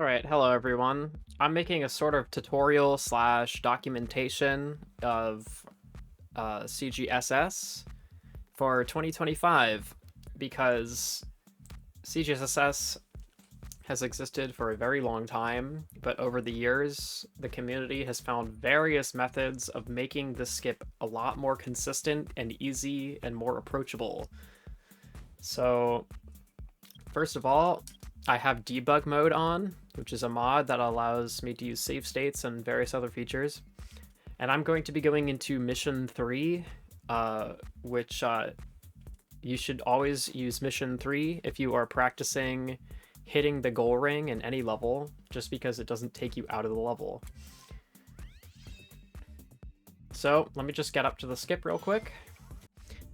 Alright, hello everyone. I'm making a sort of tutorial slash documentation of CGSS for 2025 because CGSS has existed for a very long time, but over the years, the community has found various methods of making the skip a lot more consistent and easy and more approachable. So, first of all, I have debug mode on, which is a mod that allows me to use save states and various other features. And I'm going to be going into mission 3, which you should always use mission 3 if you are practicing hitting the goal ring in any level, just because it doesn't take you out of the level. So let me just get up to the skip real quick.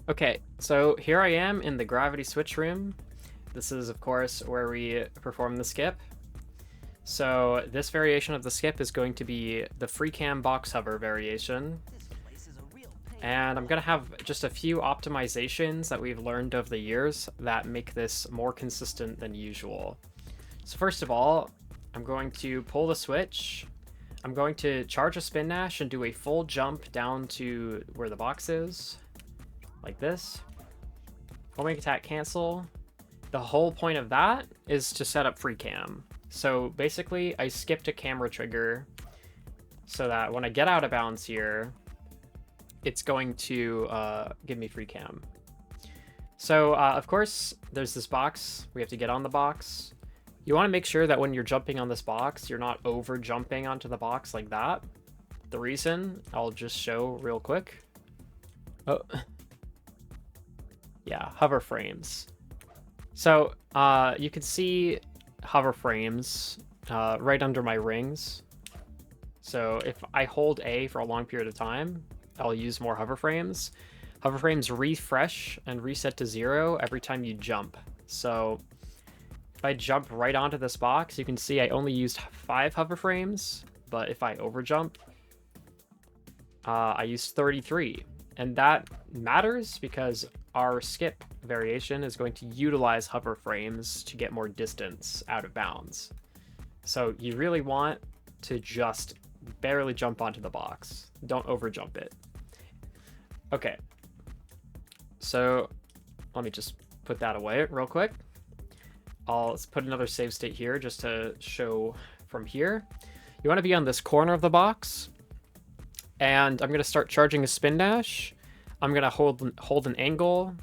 Okay, so here I am in the gravity switch room. This is, of course, where we perform the skip. So this variation of the skip is going to be the freecam box hover variation. And I'm going to have just a few optimizations that we've learned over the years that make this more consistent than usual. So first of all, I'm going to pull the switch. I'm going to charge a spin dash and do a full jump down to where the box is, like this. Homing attack cancel. The whole point of that is to set up freecam. So basically, I skipped a camera trigger so that when I get out of bounds here, it's going to give me freecam. So, of course, there's this box. We have to get on the box. You want to make sure that when you're jumping on this box, you're not over jumping onto the box like that. The reason, I'll just show real quick. Oh. Yeah, hover frames. So, you can see hover frames right under my rings. So if I hold A for a long period of time, I'll use more hover frames. Hover frames refresh and reset to 0 every time you jump. So if I jump right onto this box, you can see I only used 5 hover frames, but if I overjump, I used 33. And that matters because our skip variation is going to utilize hover frames to get more distance out of bounds. So you really want to just barely jump onto the box. Don't overjump it. Okay. So let me just put that away real quick. Let's put another save state here just to show from here. You want to be on this corner of the box. And I'm going to start charging a spin dash. I'm going to hold an angle,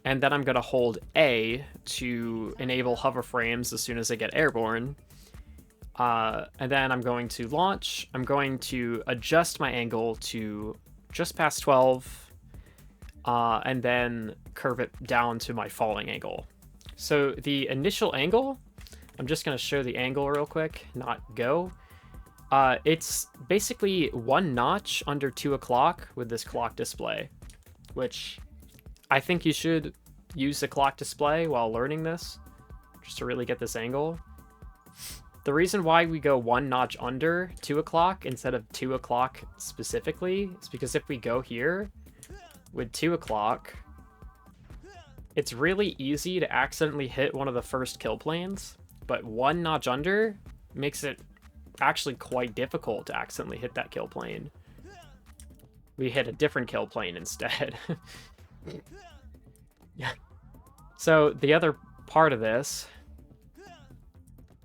and then I'm going to hold A to enable hover frames as soon as they get airborne. And then I'm going to launch. I'm going to adjust my angle to just past 12, and then curve it down to my falling angle. So the initial angle, I'm just going to show the angle real quick, not go. It's basically 1 notch under 2 o'clock with this clock display, which I think you should use the clock display while learning this, just to really get this angle. The reason why we go 1 notch under 2 o'clock instead of 2 o'clock specifically is because if we go here with 2 o'clock, it's really easy to accidentally hit one of the first kill planes, but 1 notch under makes it actually quite difficult to accidentally hit that kill plane. We hit a different kill plane instead. Yeah. So the other part of this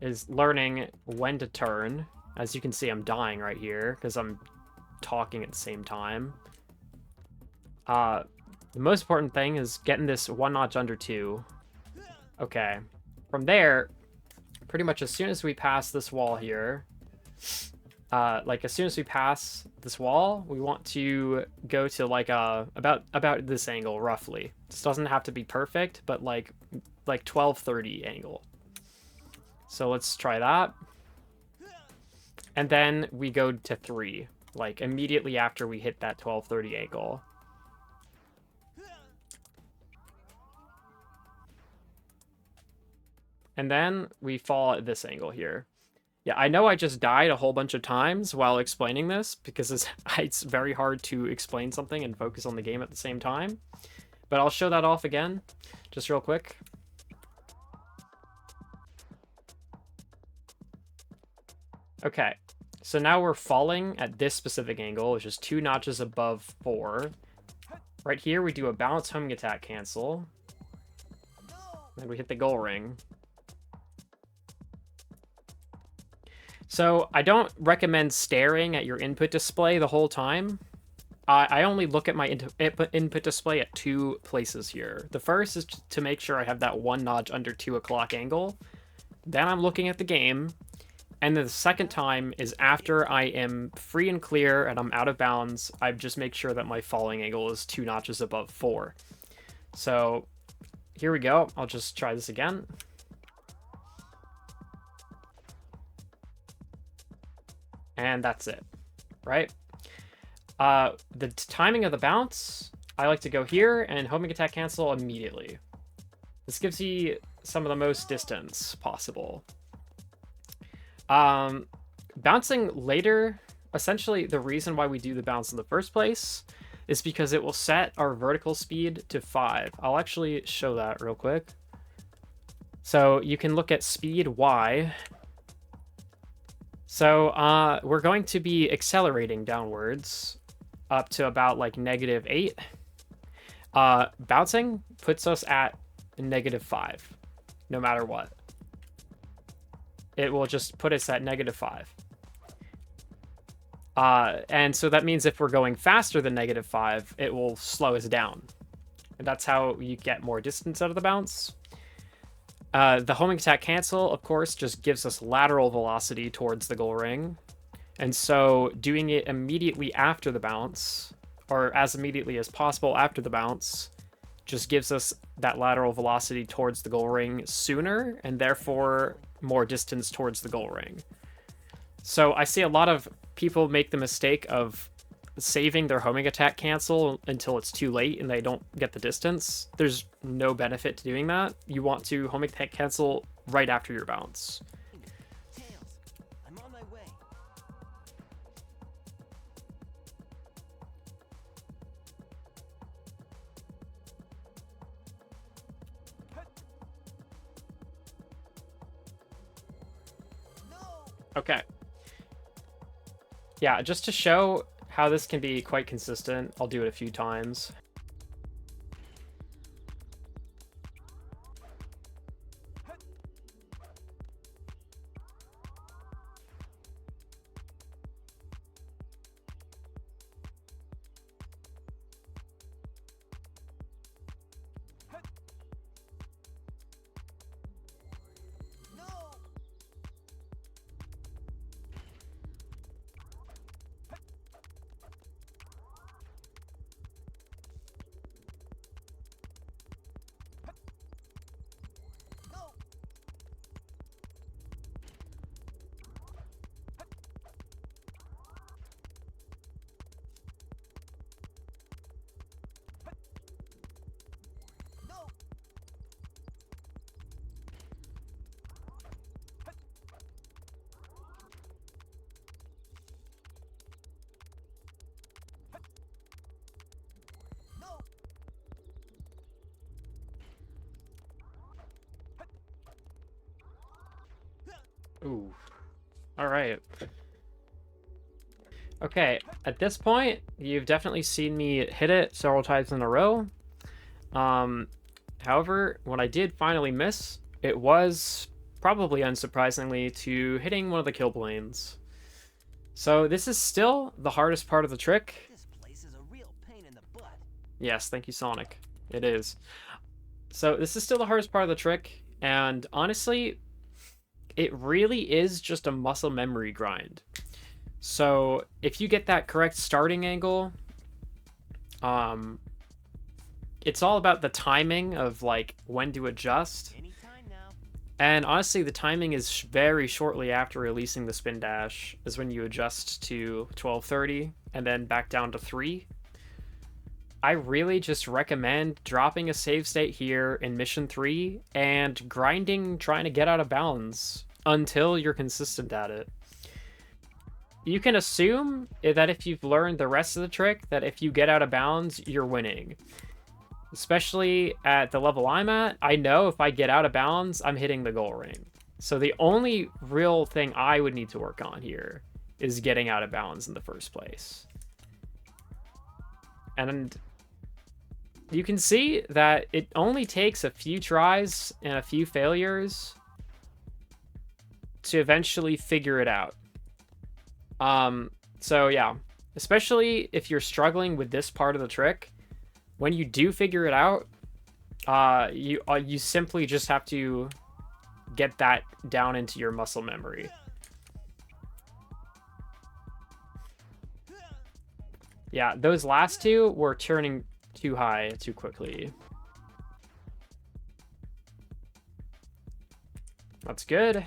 is learning when to turn. As you can see, I'm dying right here because I'm talking at the same time. The most important thing is getting this 1 notch under 2. Okay. From there, pretty much as soon as we pass this wall here, like as soon as we pass this wall, we want to go to like about this angle roughly. This doesn't have to be perfect, but like 1230 angle. So let's try that. And then we go to 3, like immediately after we hit that 1230 angle. And then we fall at this angle here. Yeah, I know I just died a whole bunch of times while explaining this because it's very hard to explain something and focus on the game at the same time. But I'll show that off again, just real quick. Okay, so now we're falling at this specific angle, which is 2 notches above 4. Right here, we do a balanced homing attack cancel. Then we hit the goal ring. So I don't recommend staring at your input display the whole time. I only look at my input display at 2 places here. The first is to make sure I have that 1 notch under 2 o'clock angle. Then I'm looking at the game. And then the second time is after I am free and clear and I'm out of bounds, I just make sure that my falling angle is 2 notches above 4. So here we go. I'll just try this again. And that's it, right? The timing of the bounce, I like to go here and homing attack cancel immediately. This gives you some of the most distance possible. Bouncing later, essentially the reason why we do the bounce in the first place is because it will set our vertical speed to 5. I'll actually show that real quick. So you can look at speed Y. So we're going to be accelerating downwards up to about like -8. Bouncing puts us at -5, no matter what. It will just put us at -5. And so that means if we're going faster than -5, it will slow us down. And that's how you get more distance out of the bounce. The homing attack cancel, of course, just gives us lateral velocity towards the goal ring. And so doing it immediately after the bounce, or as immediately as possible after the bounce, just gives us that lateral velocity towards the goal ring sooner, and therefore more distance towards the goal ring. So I see a lot of people make the mistake of saving their homing attack cancel until it's too late and they don't get the distance. There's no benefit to doing that. You want to homing attack cancel right after your bounce. Tails, I'm on my way. Okay. Yeah, just to show how this can be quite consistent, I'll do it a few times. Ooh. All right. Okay, at this point, you've definitely seen me hit it several times in a row. However, when I did finally miss, it was, probably unsurprisingly, to hitting one of the kill planes. So this is still the hardest part of the trick. This place is a real pain in the butt. Yes, thank you, Sonic. It is. So this is still the hardest part of the trick, and honestly, it really is just a muscle memory grind. So if you get that correct starting angle, it's all about the timing of like when to adjust. Anytime now. And honestly, the timing is very shortly after releasing the spin dash is when you adjust to 1230 and then back down to 3. I really just recommend dropping a save state here in mission 3 and grinding, trying to get out of bounds until you're consistent at it. You can assume that if you've learned the rest of the trick, that if you get out of bounds, you're winning. Especially at the level I'm at, I know if I get out of bounds, I'm hitting the goal ring. So the only real thing I would need to work on here is getting out of bounds in the first place. And you can see that it only takes a few tries and a few failures to eventually figure it out. So yeah, especially if you're struggling with this part of the trick, when you do figure it out, you simply just have to get that down into your muscle memory. Yeah, those last two were turning too high too quickly. That's good.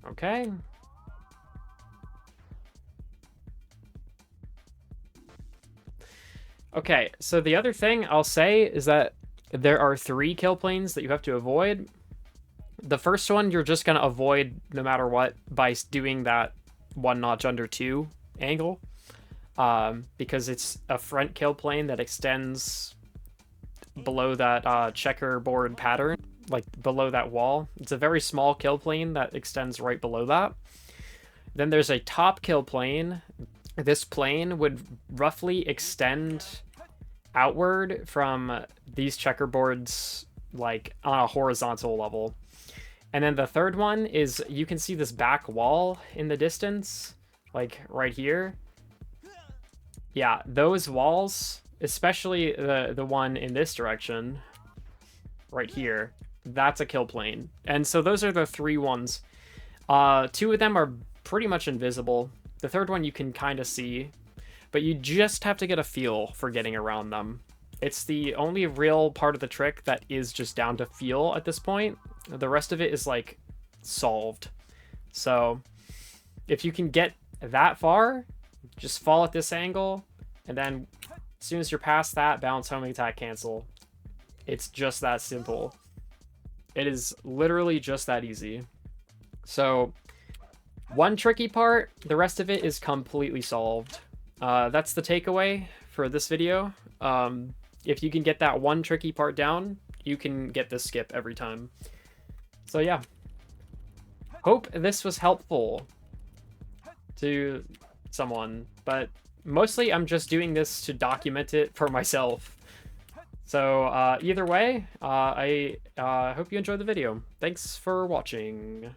Okay. Okay, so the other thing I'll say is that there are 3 kill planes that you have to avoid. The first one you're just going to avoid no matter what by doing that 1 notch under 2 angle, because it's a front kill plane that extends below that checkerboard pattern, like below that wall. It's a very small kill plane that extends right below that. Then there's a top kill plane. This plane would roughly extend outward from these checkerboards, like on a horizontal level. And then the third one is, you can see this back wall in the distance, like right here. Yeah, those walls, especially the one in this direction, right here, that's a kill plane. And so those are the 3 ones. 2 of them are pretty much invisible. The third one you can kind of see, but you just have to get a feel for getting around them. It's the only real part of the trick that is just down to feel at this point. The rest of it is like solved. So if you can get that far, just fall at this angle, and then as soon as you're past that, bounce, homing attack, cancel. It's just that simple. It is literally just that easy. So one tricky part, the rest of it is completely solved. That's the takeaway for this video. If you can get that one tricky part down, you can get this skip every time. So yeah, hope this was helpful to someone, but mostly I'm just doing this to document it for myself. So either way, I hope you enjoyed the video. Thanks for watching.